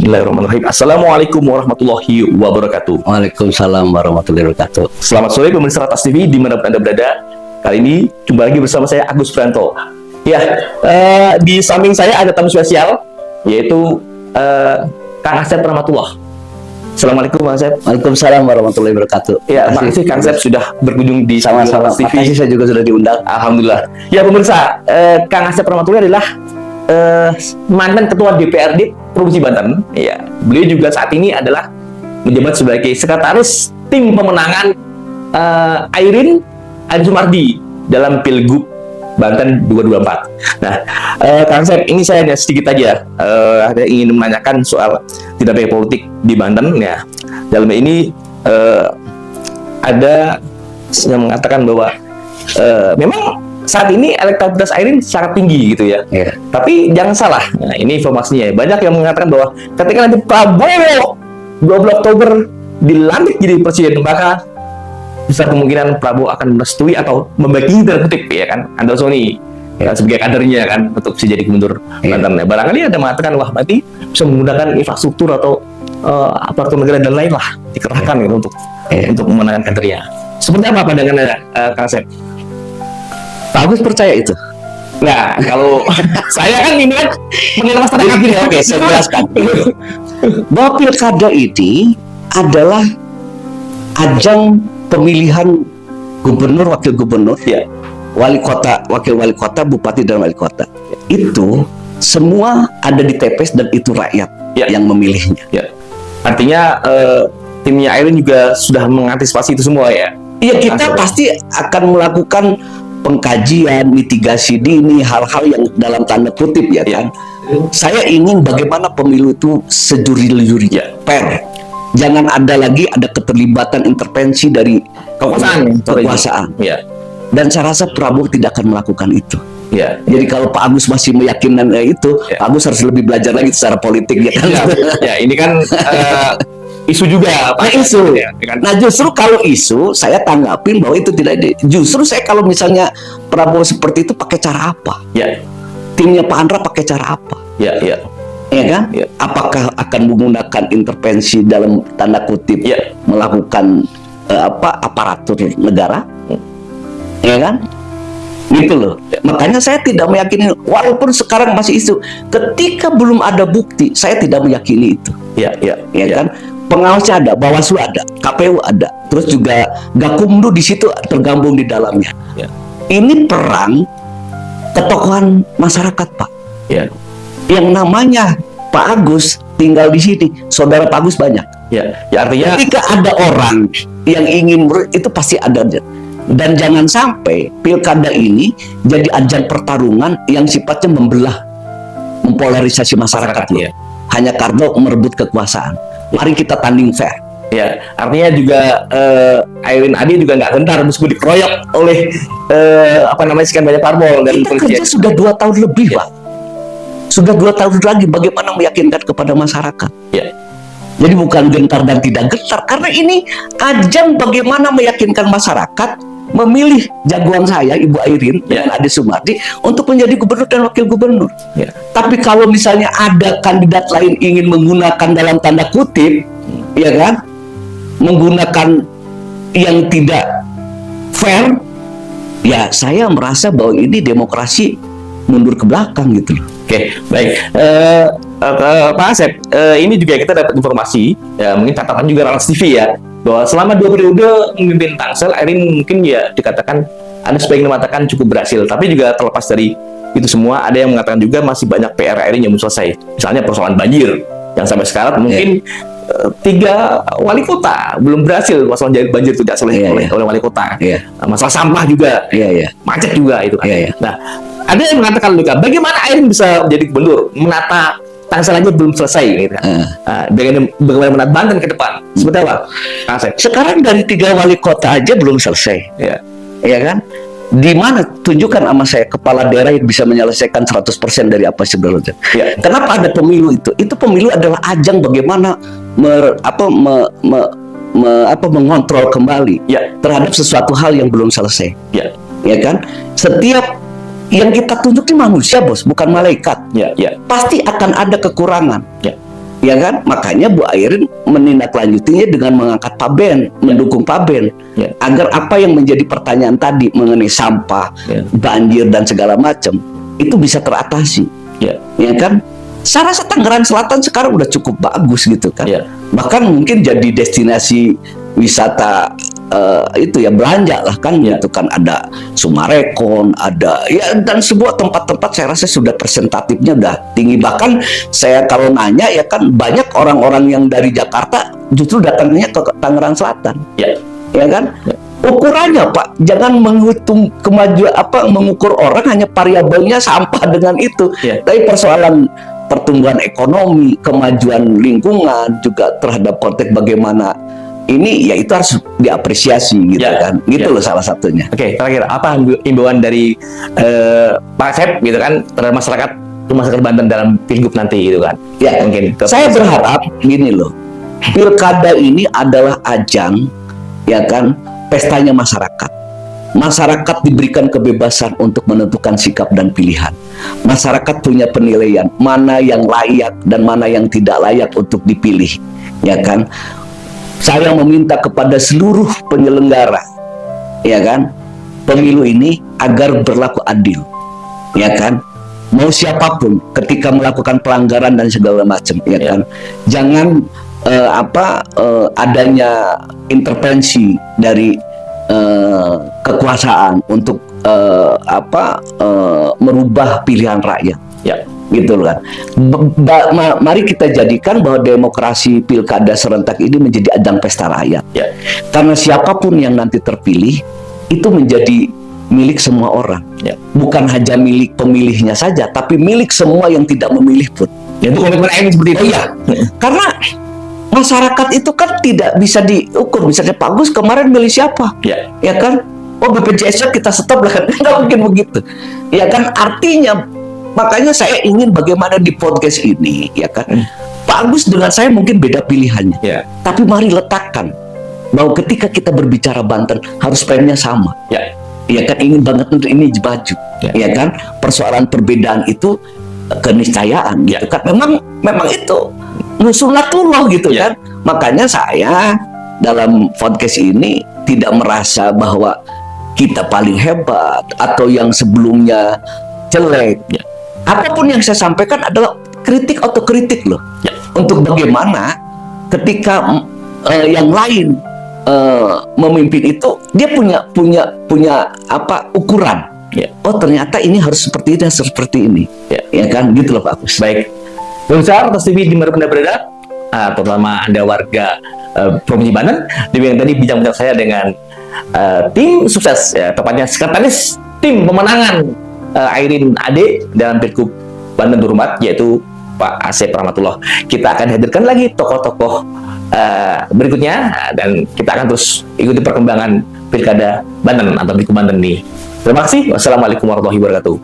Bismillahirrahmanirrahim. Assalamualaikum warahmatullahi wabarakatuh. Waalaikumsalam warahmatullahi wabarakatuh. Selamat sore pemirsa Ratas TV dimanapun Anda berada. Kali ini jumpa lagi bersama saya Agus Pranto. Ya, di samping saya ada tamu spesial yaitu Kang Asep Rahmatullah. Assalamualaikum Kang Asep. Waalaikumsalam warahmatullahi wabarakatuh. Ya, makasih Kang Asep sudah berkunjung di Sama-sama. TV. Makasih, saya juga sudah diundang. Alhamdulillah. Ya pemirsa, Kang Asep Rahmatullah adalah mantan ketua DPRD Provinsi Banten. Ya, beliau juga saat ini adalah menjabat sebagai sekretaris tim pemenangan Airin Sumardi dalam Pilgub Banten 2024. Nah, Kang Asep, ini saya ada sedikit aja ingin menanyakan soal dinamika politik di Banten. Ya, dalam ini ada yang mengatakan bahwa memang saat ini elektabilitas Airin sangat tinggi gitu ya. Yeah. Tapi jangan salah. Nah, ini informasinya. Banyak yang mengatakan bahwa ketika nanti Prabowo 20 Oktober dilantik jadi presiden, maka besar kemungkinan Prabowo akan merestui atau membagi tanda kutip ya kan Andal Soni ya sebagai kadernya kan untuk bisa jadi gubernur Banten. Yeah. Barangkali ada mengatakan wah berarti bisa menggunakan infrastruktur atau aparatur negara dan lain lah dikerahkan gitu untuk memenangkan kadernya. Seperti apa pandangan Kang Asep? Pak Agus percaya itu? Nah, kalau saya kan ini kan menilai masyarakat gini. Oke, saya jelaskan. Bahwa pilkada ini adalah ajang pemilihan gubernur, wakil gubernur, Ya. wali kota, wakil wali kota, bupati dan wali kota. Itu semua ada di TPS dan itu rakyat Ya. yang memilihnya. Ya. Artinya timnya Airin juga sudah mengantisipasi itu semua ya. Iya, kita pasti akan melakukan pengkajian, mitigasi dini, hal-hal yang dalam tanda kutip ya kan. Saya ingin bagaimana pemilu itu sejujur-jujurnya, fair. Jangan ada lagi ada keterlibatan intervensi dari kekuasaan. Ya. Dan saya rasa Prabowo tidak akan melakukan itu. Ya. Jadi kalau Pak Agus masih meyakinkan itu, Ya. Pak Agus harus lebih belajar lagi secara politik ya kan. Ya, ini kan isu juga Pak. Nah, isu. Ya, kan? Nah, justru kalau isu saya tanggapin bahwa itu tidak justru saya kalau misalnya Prabowo seperti itu pakai cara apa? Ya. Timnya Pak Andra pakai cara apa? Ya, ya. Ya kan? Ya. Apakah akan menggunakan intervensi dalam tanda kutip Ya. melakukan aparatur negara? Ya kan? Gitu loh. Ya. Makanya saya tidak meyakini walaupun sekarang masih isu, ketika belum ada bukti, saya tidak meyakini itu. Ya, ya. Ya kan? Pengawasnya ada, Bawaslu ada, KPU ada, terus juga Gakumdu di situ tergabung di dalamnya. Ya. Ini perang ketokohan masyarakat, Pak. Ya. Yang namanya Pak Agus tinggal di sini, saudara Pak Agus banyak. Ya. Ya, artinya Ketika ada orang yang ingin itu pasti ada. Dan jangan sampai pilkada ini jadi ajang pertarungan yang sifatnya membelah, mempolarisasi masyarakat loh. Ya. Hanya karena merebut kekuasaan. Mari kita tanding fair. Ya, artinya juga Airin Adi juga nggak gentar meskipun dikeroyok oleh sekian banyak parpol dan Kita kerja sudah 2 tahun lebih, Pak. Sudah 2 tahun lagi bagaimana meyakinkan kepada masyarakat. Ya. Jadi bukan gentar dan tidak gentar, karena ini ajang bagaimana meyakinkan masyarakat memilih jagoan saya, Ibu Airin dengan Ade Sumardi untuk menjadi gubernur dan wakil gubernur. Ya. Tapi kalau misalnya ada kandidat lain ingin menggunakan dalam tanda kutip, ya kan, menggunakan yang tidak fair, ya saya merasa bahwa ini demokrasi mundur ke belakang gitu loh. Oke, baik. Pak Asep, ini juga kita dapat informasi, ya mungkin catatan juga Ralas TV ya, bahwa selama 2 periode memimpin Tangsel, Airin mungkin ya dikatakan ada sebagian mengatakan cukup berhasil, tapi juga terlepas dari itu semua, ada yang mengatakan juga masih banyak PR Airin yang belum selesai. Misalnya persoalan banjir, yang sampai sekarang mungkin 3 wali kota belum berhasil masalah banjir itu tidak selesai oleh wali kota. Masalah sampah juga, macet juga itu kan. Nah, ada yang mengatakan juga bagaimana Airin bisa menjadi gubernur, menata Tangsel aja belum selesai gitu kan. Bagaimana menata Banten ke depan? Seperti apa? Sekarang dari 3 wali kota aja belum selesai. Ya kan? Di mana tunjukkan sama saya kepala daerah yang bisa menyelesaikan 100% dari apa sebelumnya. Kenapa ada pemilu itu? Itu pemilu adalah ajang bagaimana mengontrol kembali terhadap sesuatu hal yang belum selesai. Ya kan? Setiap yang kita tunjuk ini manusia, bos, bukan malaikat. Pasti akan ada kekurangan. Ya kan? Makanya Bu Airin menindaklanjutinya dengan mengangkat Pak Ben, mendukung Pak Ben, Ya. agar apa yang menjadi pertanyaan tadi mengenai sampah, Ya. banjir dan segala macam itu bisa teratasi. Ya. Ya kan? Saya rasa Tangerang Selatan sekarang udah cukup bagus gitu kan. Ya. Bahkan mungkin jadi destinasi wisata itu ya, belanja lah kan, gitu kan, ada Sumarekon, ada ya, dan sebuah tempat-tempat saya rasa sudah presentatifnya udah tinggi. Bahkan saya kalau nanya ya kan, banyak orang-orang yang dari Jakarta justru datangnya ke Tangerang Selatan. Ya. Ya kan? Ukurannya Pak, jangan menghitung kemajuan mengukur orang hanya variabelnya sampah dengan itu. Ya. Tapi persoalan pertumbuhan ekonomi, kemajuan lingkungan, juga terhadap konteks bagaimana ini, ya itu harus diapresiasi gitu Ya. kan. Gitu Ya. loh salah satunya. Oke, terakhir apa himbauan dari Pak Asep gitu kan terhadap masyarakat Banten dalam pilgub nanti gitu kan? Ya, Mungkin saya berharap gini loh. Pilkada ini adalah ajang, ya kan, pestanya masyarakat. Masyarakat diberikan kebebasan untuk menentukan sikap dan pilihan. Masyarakat punya penilaian mana yang layak dan mana yang tidak layak untuk dipilih, ya kan. Saya meminta kepada seluruh penyelenggara, ya kan, pemilu ini agar berlaku adil, ya kan. Mau siapapun ketika melakukan pelanggaran dan segala macam, ya kan. Jangan adanya intervensi dari kekuasaan untuk merubah pilihan rakyat. Ya. Gitu loh kan. Mari kita jadikan bahwa demokrasi pilkada serentak ini menjadi ajang pesta rakyat. Ya. Karena siapapun yang nanti terpilih itu menjadi milik semua orang. Ya. Bukan hanya milik pemilihnya saja, tapi milik semua yang tidak memilih pun. Ya, itu komitmen AIM seperti itu. Oh iya. Karena masyarakat itu kan tidak bisa diukur. Misalnya Pak Gus kemarin milih siapa? Ya. Ya kan? Oh, BPJS kita stop lah kan? Nggak mungkin begitu. Ya kan? Artinya, makanya saya ingin bagaimana di podcast ini, ya kan? Pak Agus dengan saya mungkin beda pilihannya. Ya. Tapi mari letakkan bahwa ketika kita berbicara Banten harus plannya sama. Ya. Ya kan, ingin banget untuk ini maju. Ya. Ya kan? Persoalan perbedaan itu keniscayaan gitu kan. Memang itu sunatullah gitu Ya. kan. Makanya saya dalam podcast ini tidak merasa bahwa kita paling hebat atau yang sebelumnya jelek. Ya. Apapun yang saya sampaikan adalah kritik otokritik loh. Ya. Untuk bagaimana ketika yang lain memimpin itu, dia punya ukuran. Ya. Oh, ternyata ini harus seperti ini, seperti ini. Ya kan, gitu loh Pak Agus. Baik. Pemirsa Tos TV di mana berada, terutama Anda warga Provinsi Banten, yang tadi bincang-bincang saya dengan tim sukses, ya, tepatnya sekretaris tim pemenangan Airin Ade dalam Pilgub Banten Durmat, yaitu Pak Asep Rahmatullah. Kita akan hadirkan lagi tokoh-tokoh berikutnya, dan kita akan terus ikuti perkembangan Pilkada Banten atau Pilgub Banten ini. Terima kasih. Wassalamualaikum warahmatullahi wabarakatuh.